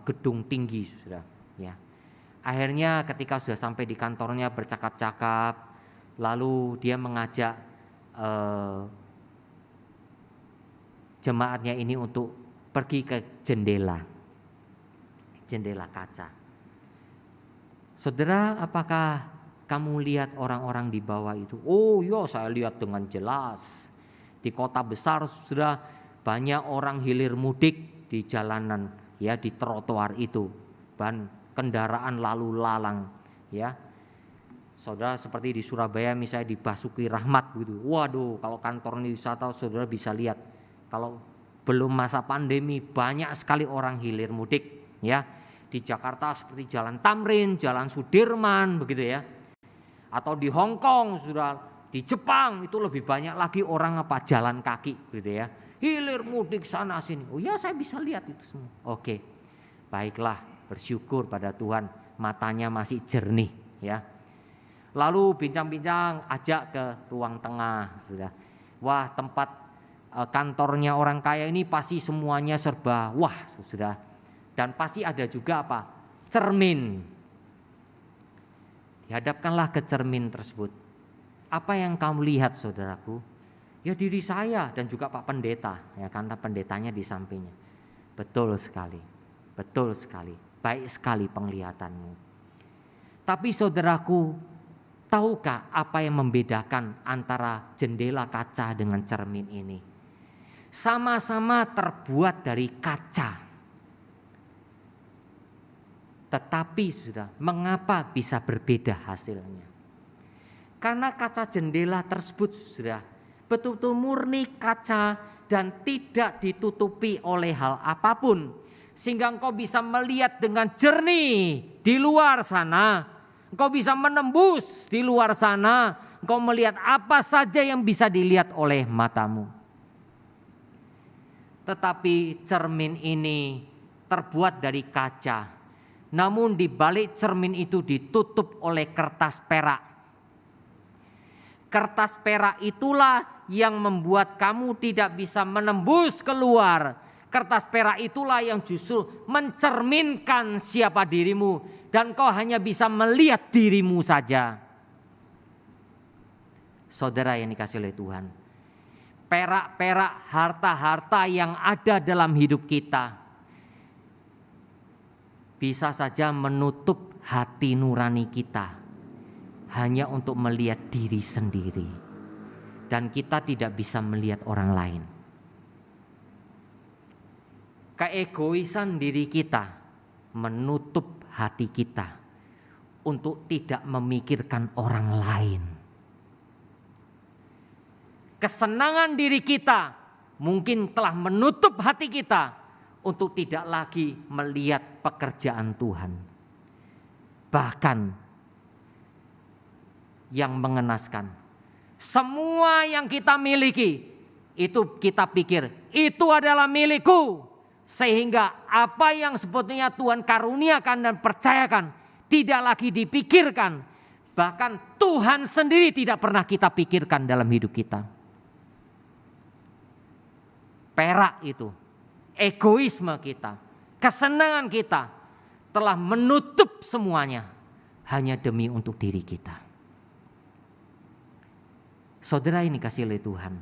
gedung tinggi, saudara. Ya. Akhirnya ketika sudah sampai di kantornya bercakap-cakap, lalu dia mengajak jemaatnya ini untuk pergi ke jendela kaca. Saudara, apakah kamu lihat orang-orang di bawah itu? Oh ya, saya lihat dengan jelas. Di kota besar sudah banyak orang hilir mudik di jalanan, ya, di trotoar itu. Kendaraan lalu lalang, ya. Saudara, seperti di Surabaya misalnya di Basuki Rahmat gitu. Waduh, kalau kantor wisata saudara bisa lihat. Kalau belum masa pandemi banyak sekali orang hilir mudik, ya. Di Jakarta seperti Jalan Tamrin, Jalan Sudirman begitu ya. Atau di Hong Kong, sudah di Jepang itu lebih banyak lagi orang jalan kaki gitu ya. Hilir mudik sana sini. Oh ya, saya bisa lihat itu semua. Oke. Baiklah, bersyukur pada Tuhan matanya masih jernih ya. Lalu bincang-bincang ajak ke ruang tengah sudah. Wah, tempat kantornya orang kaya ini pasti semuanya serba wah sudah. Dan pasti ada juga apa? Cermin. Dihadapkanlah ke cermin tersebut. Apa yang kamu lihat saudaraku? Ya diri saya dan juga Pak Pendeta, ya, karena pendetanya di sampingnya. Betul sekali, betul sekali, baik sekali penglihatanmu. Tapi saudaraku, tahukah apa yang membedakan antara jendela kaca dengan cermin ini? Sama-sama terbuat dari kaca. Tetapi sudah, mengapa bisa berbeda hasilnya? Karena kaca jendela tersebut sudah betul-betul murni kaca dan tidak ditutupi oleh hal apapun. Sehingga engkau bisa melihat dengan jernih di luar sana. Engkau bisa menembus di luar sana. Engkau melihat apa saja yang bisa dilihat oleh matamu. Tetapi cermin ini terbuat dari kaca. Namun di balik cermin itu ditutup oleh kertas perak. Kertas perak itulah yang membuat kamu tidak bisa menembus keluar. Kertas perak itulah yang justru mencerminkan siapa dirimu. Dan kau hanya bisa melihat dirimu saja. Saudara yang dikasihi oleh Tuhan. Perak-perak harta-harta yang ada dalam hidup kita bisa saja menutup hati nurani kita hanya untuk melihat diri sendiri, dan kita tidak bisa melihat orang lain. Keegoisan diri kita menutup hati kita untuk tidak memikirkan orang lain. Kesenangan diri kita mungkin telah menutup hati kita untuk tidak lagi melihat pekerjaan Tuhan. Bahkan yang mengenaskan, semua yang kita miliki itu kita pikir itu adalah milikku. Sehingga apa yang sebetulnya Tuhan karuniakan dan percayakan tidak lagi dipikirkan. Bahkan Tuhan sendiri tidak pernah kita pikirkan dalam hidup kita. Perak itu, egoisme kita, kesenangan kita telah menutup semuanya hanya demi untuk diri kita. Saudara ini kasih oleh Tuhan,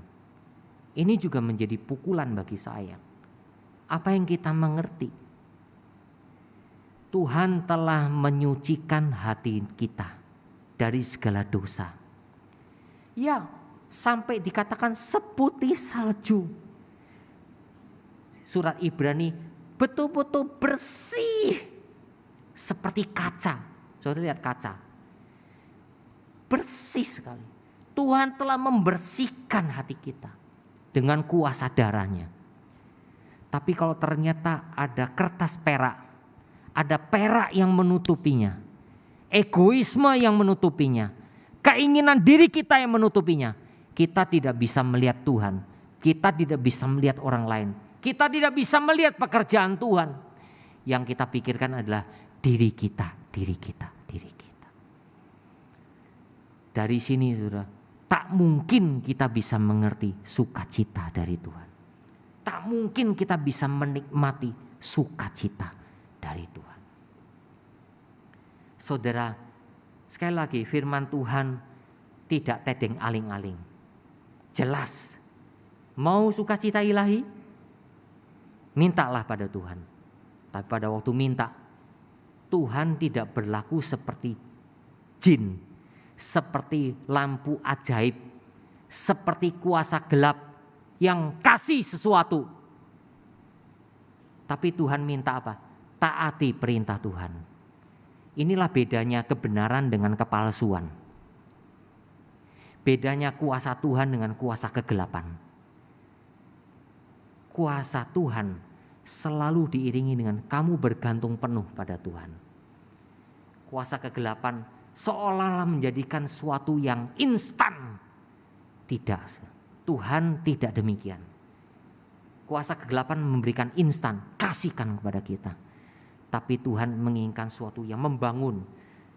ini juga menjadi pukulan bagi saya. Apa yang kita mengerti? Tuhan telah menyucikan hati kita dari segala dosa. Ya, sampai dikatakan seputih salju. Surat Ibrani betul-betul bersih seperti kaca. Saudara lihat kaca. Bersih sekali. Tuhan telah membersihkan hati kita dengan kuasa darahnya. Tapi kalau ternyata ada kertas perak, ada perak yang menutupinya, egoisme yang menutupinya, keinginan diri kita yang menutupinya, kita tidak bisa melihat Tuhan, kita tidak bisa melihat orang lain. Kita tidak bisa melihat pekerjaan Tuhan. Yang kita pikirkan adalah diri kita, diri kita, diri kita. Dari sini saudara, tak mungkin kita bisa mengerti sukacita dari Tuhan. Tak mungkin kita bisa menikmati sukacita dari Tuhan. Saudara, sekali lagi firman Tuhan tidak tedeng aling-aling. Jelas, mau sukacita ilahi? Mintalah pada Tuhan. Tapi pada waktu minta, Tuhan tidak berlaku seperti jin. seperti lampu ajaib, seperti kuasa gelap yang kasih sesuatu. Tapi Tuhan minta apa? Taati perintah Tuhan. Inilah bedanya kebenaran dengan kepalsuan. Bedanya kuasa Tuhan dengan kuasa kegelapan. Kuasa Tuhan selalu diiringi dengan kamu bergantung penuh pada Tuhan. Kuasa kegelapan seolah-olah menjadikan sesuatu yang instan. Tidak, Tuhan tidak demikian. Kuasa kegelapan memberikan instan, kasihkan kepada kita. Tapi Tuhan menginginkan sesuatu yang membangun,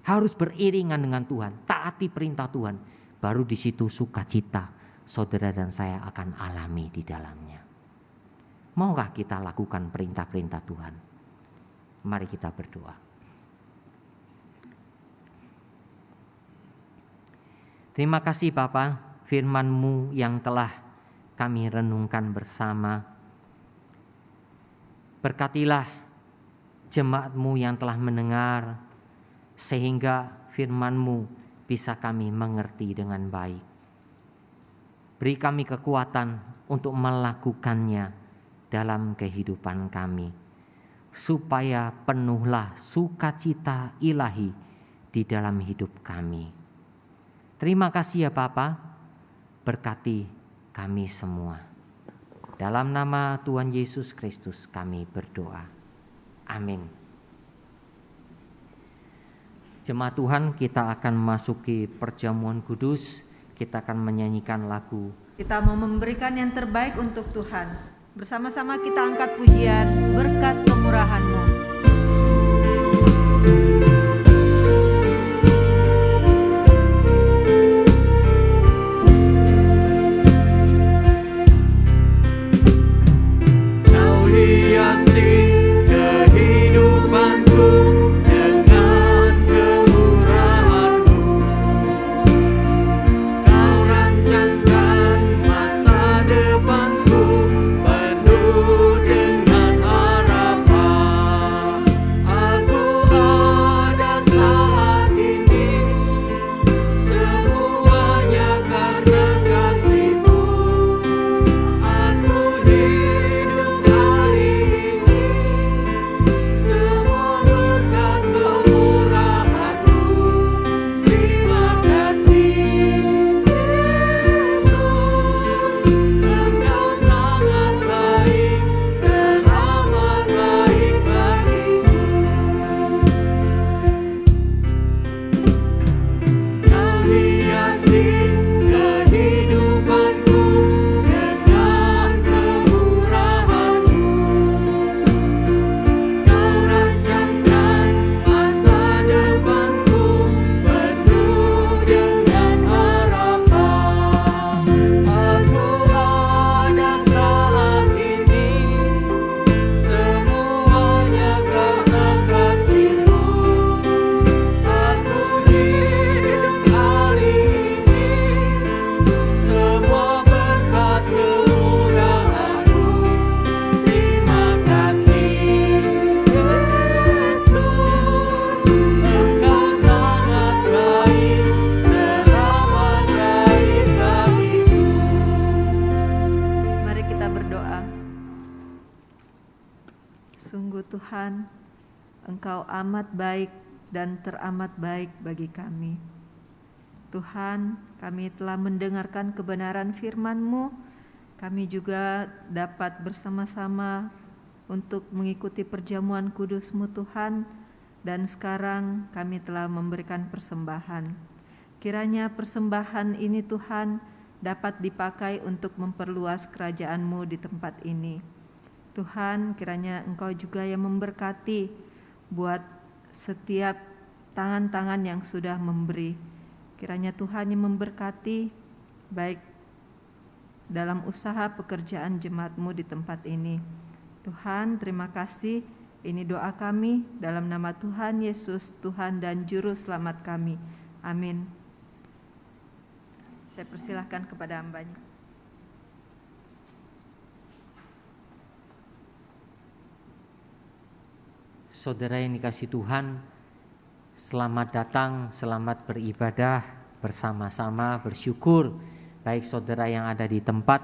harus beriringan dengan Tuhan, taati perintah Tuhan. Baru di situ sukacita saudara dan saya akan alami di dalamnya. Maukah kita lakukan perintah-perintah Tuhan? Mari kita berdoa. Terima kasih Bapa, firman-Mu yang telah kami renungkan bersama. Berkatilah jemaat-Mu yang telah mendengar, sehingga firman-Mu bisa kami mengerti dengan baik. Beri kami kekuatan untuk melakukannya dalam kehidupan kami, supaya penuhlah sukacita ilahi di dalam hidup kami. Terima kasih ya Bapa, berkati kami semua. Dalam nama Tuhan Yesus Kristus kami berdoa. Amin. Jemaat Tuhan, kita akan memasuki perjamuan kudus. Kita akan menyanyikan lagu. Kita mau memberikan yang terbaik untuk Tuhan. Bersama-sama kita angkat pujian berkat kemurahan-Mu. Tuhan, Engkau amat baik dan teramat baik bagi kami. Tuhan, kami telah mendengarkan kebenaran firman-Mu. Kami juga dapat bersama-sama untuk mengikuti perjamuan kudus-Mu Tuhan. Dan sekarang kami telah memberikan persembahan. Kiranya persembahan ini Tuhan dapat dipakai untuk memperluas kerajaan-Mu di tempat ini. Tuhan, kiranya Engkau juga yang memberkati buat setiap tangan-tangan yang sudah memberi. Kiranya Tuhan yang memberkati baik dalam usaha pekerjaan jemaat-Mu di tempat ini. Tuhan, terima kasih. Ini doa kami dalam nama Tuhan Yesus, Tuhan dan Juru Selamat kami. Amin. Saya persilahkan kepada hambanya. Saudara yang dikasihi Tuhan, selamat datang, selamat beribadah bersama-sama bersyukur, baik saudara yang ada di tempat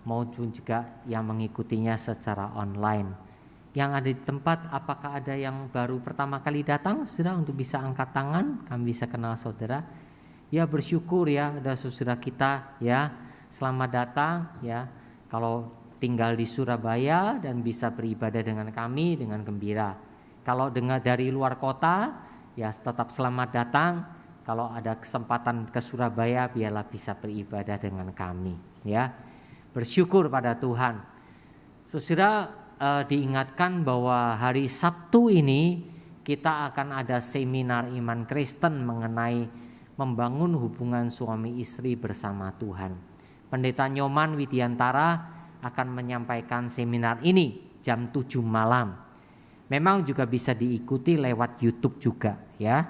maupun juga yang mengikutinya secara online. Yang ada di tempat, apakah ada yang baru pertama kali datang, saudara, untuk bisa angkat tangan, kami bisa kenal saudara. Ya, bersyukur ya, ada saudara kita ya, selamat datang ya. Kalau tinggal di Surabaya dan bisa beribadah dengan kami dengan gembira. Kalau dengar dari luar kota, ya tetap selamat datang. Kalau ada kesempatan ke Surabaya, biarlah bisa beribadah dengan kami ya. Bersyukur pada Tuhan. Saudara, diingatkan bahwa hari Sabtu ini kita akan ada seminar iman Kristen mengenai membangun hubungan suami istri bersama Tuhan. Pendeta Nyoman Widiantara akan menyampaikan seminar ini jam 7 malam. Memang juga bisa diikuti lewat YouTube juga ya.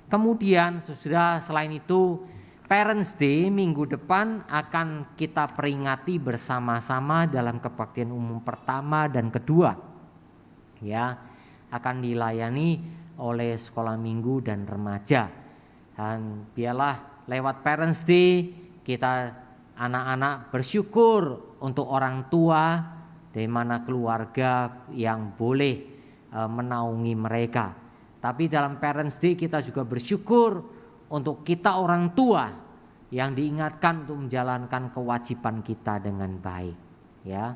Kemudian saudara, selain itu Parents Day minggu depan akan kita peringati bersama-sama dalam kebaktian umum pertama dan kedua. Ya, akan dilayani oleh sekolah minggu dan remaja. Dan biarlah lewat Parents Day kita anak-anak bersyukur untuk orang tua, dari mana keluarga yang boleh menaungi mereka. Tapi dalam Parents Day kita juga bersyukur untuk kita orang tua yang diingatkan untuk menjalankan kewajiban kita dengan baik. Ya,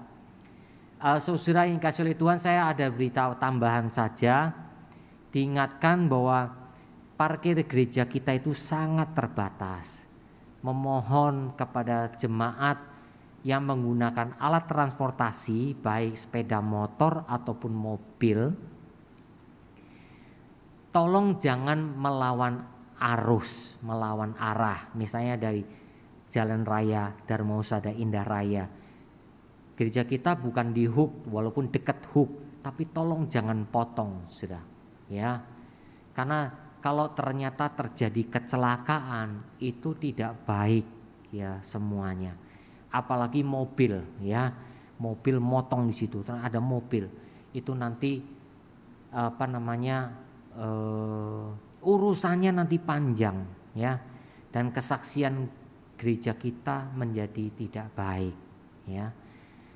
saudara yang kasih oleh Tuhan, saya ada berita tambahan saja. Diingatkan bahwa parkir gereja kita itu sangat terbatas. Memohon kepada jemaat yang menggunakan alat transportasi, baik sepeda motor ataupun mobil, tolong jangan melawan arus, melawan arah. Misalnya dari Jalan Raya Dharma-Husada Indah Raya. Gereja kita bukan di Hook, walaupun dekat Hook, tapi tolong jangan potong, sudah. Ya, karena kalau ternyata terjadi kecelakaan itu tidak baik ya semuanya. Apalagi mobil ya, mobil motong di situ, ada mobil itu nanti urusannya nanti panjang ya, dan kesaksian gereja kita menjadi tidak baik ya.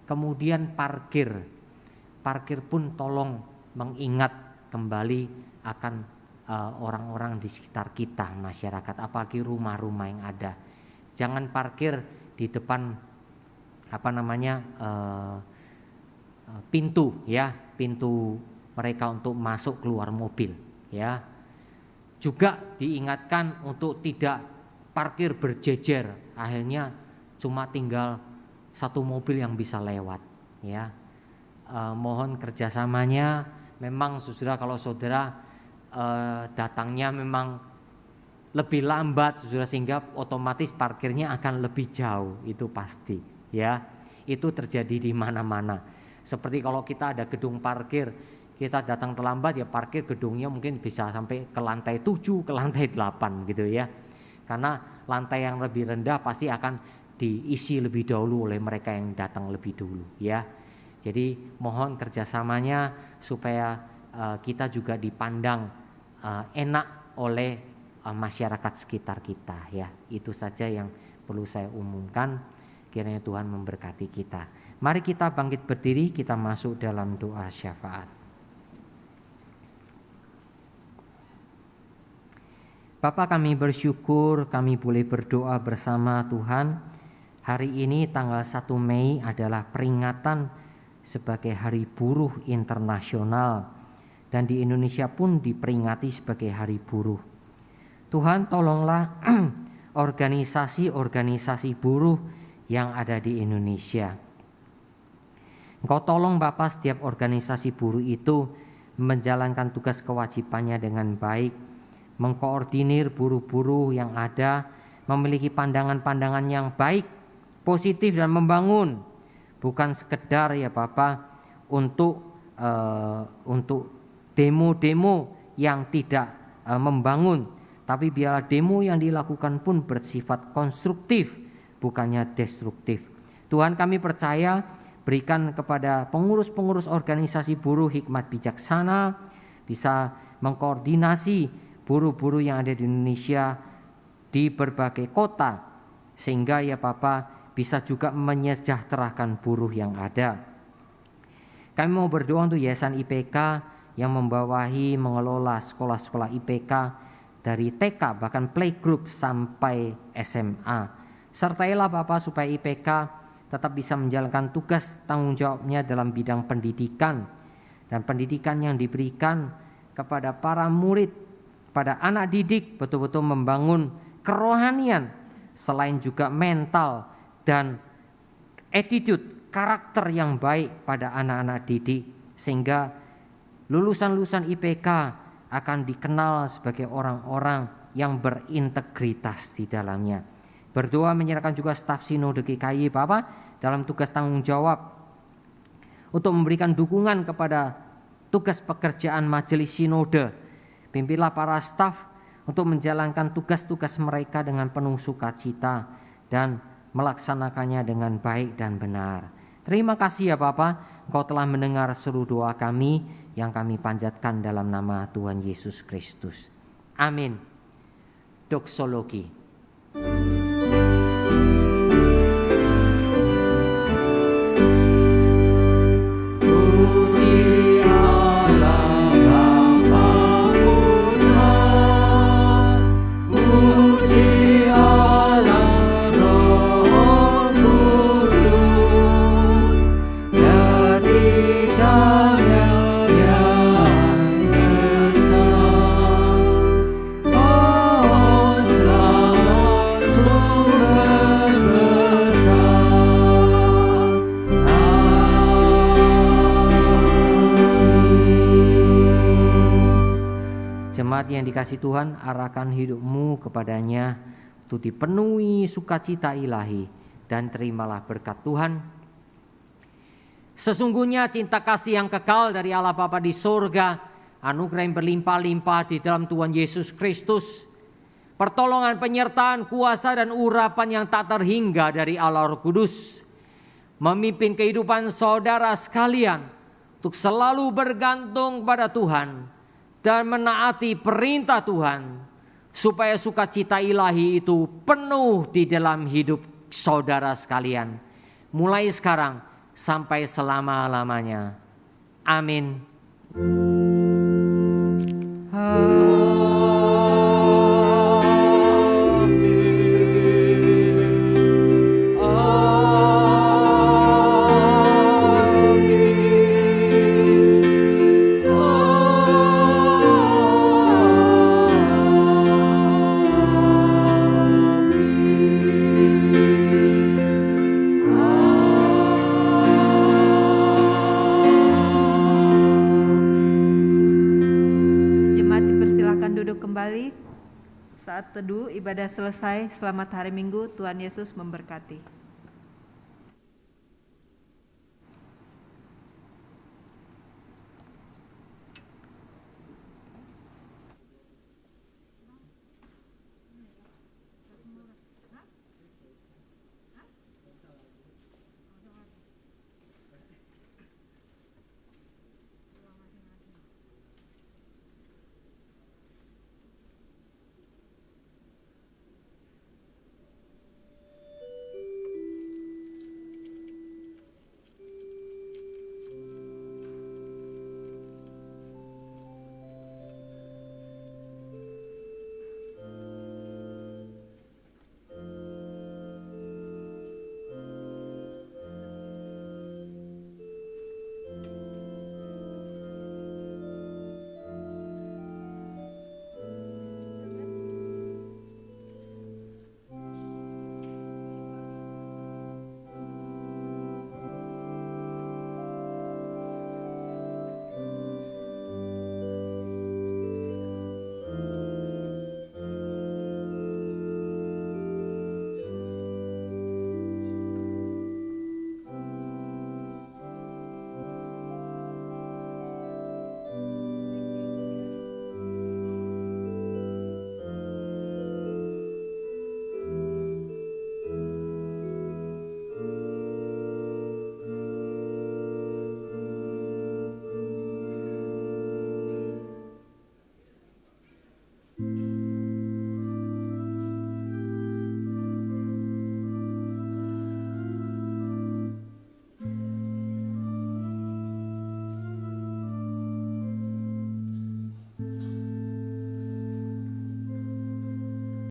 Kemudian parkir pun tolong mengingat kembali akan orang-orang di sekitar kita, masyarakat, apalagi rumah-rumah yang ada. Jangan parkir di depan pintu ya, pintu mereka untuk masuk keluar mobil ya. Juga diingatkan untuk tidak parkir berjejer, akhirnya cuma tinggal satu mobil yang bisa lewat ya. Mohon kerjasamanya. Memang saudara, kalau saudara datangnya memang lebih lambat saudara, sehingga otomatis parkirnya akan lebih jauh, itu pasti ya. Itu terjadi di mana-mana. Seperti kalau kita ada gedung parkir, kita datang terlambat ya, parkir gedungnya mungkin bisa sampai ke lantai 7, ke lantai 8 gitu ya. Karena lantai yang lebih rendah pasti akan diisi lebih dahulu oleh mereka yang datang lebih dulu ya. Jadi mohon kerjasamanya supaya kita juga dipandang enak oleh masyarakat sekitar kita ya. Itu saja yang perlu saya umumkan. Kiranya Tuhan memberkati kita. Mari kita bangkit berdiri, kita masuk dalam doa syafaat. Bapa, kami bersyukur kami boleh berdoa bersama Tuhan. Hari ini tanggal 1 Mei adalah peringatan sebagai Hari Buruh Internasional, dan di Indonesia pun diperingati sebagai Hari Buruh. Tuhan, tolonglah organisasi-organisasi buruh yang ada di Indonesia. Engkau tolong Bapa setiap organisasi buruh itu menjalankan tugas kewajibannya dengan baik, mengkoordinir buruh-buruh yang ada, memiliki pandangan-pandangan yang baik, positif dan membangun. Bukan sekedar ya Bapak untuk demo-demo yang tidak membangun, tapi biarlah demo yang dilakukan pun bersifat konstruktif, bukannya destruktif. Tuhan, kami percaya berikan kepada pengurus-pengurus organisasi buruh hikmat bijaksana, bisa mengkoordinasi buruh-buruh yang ada di Indonesia di berbagai kota, sehingga ya Bapa bisa juga menyejahterakan buruh yang ada. Kami mau berdoa untuk Yayasan IPK yang membawahi mengelola sekolah-sekolah IPK dari TK bahkan playgroup sampai SMA. Sertailah Bapa supaya IPK tetap bisa menjalankan tugas tanggung jawabnya dalam bidang pendidikan, dan pendidikan yang diberikan kepada para murid, pada anak didik betul-betul membangun kerohanian selain juga mental dan attitude, karakter yang baik pada anak-anak didik, sehingga lulusan-lulusan IPK akan dikenal sebagai orang-orang yang berintegritas di dalamnya. Berdoa menyerahkan juga staf Sinode GKI Bapak dalam tugas tanggung jawab untuk memberikan dukungan kepada tugas pekerjaan majelis sinode. Pimpinlah para staf untuk menjalankan tugas-tugas mereka dengan penuh sukacita dan melaksanakannya dengan baik dan benar. Terima kasih ya Bapak, Engkau telah mendengar seluruh doa kami yang kami panjatkan dalam nama Tuhan Yesus Kristus. Amin. Doksologi. Yang dikasih Tuhan, arahkan hidupmu kepadanya untuk dipenuhi sukacita ilahi, dan terimalah berkat Tuhan. Sesungguhnya cinta kasih yang kekal dari Allah Bapa di sorga, anugerah yang berlimpah-limpah di dalam Tuhan Yesus Kristus, pertolongan, penyertaan, kuasa dan urapan yang tak terhingga dari Allah Roh Kudus, memimpin kehidupan saudara sekalian untuk selalu bergantung pada Tuhan dan menaati perintah Tuhan, supaya sukacita ilahi itu penuh di dalam hidup saudara sekalian, mulai sekarang sampai selama-lamanya. Amin. Saat teduh ibadah selesai, selamat hari Minggu, Tuhan Yesus memberkati.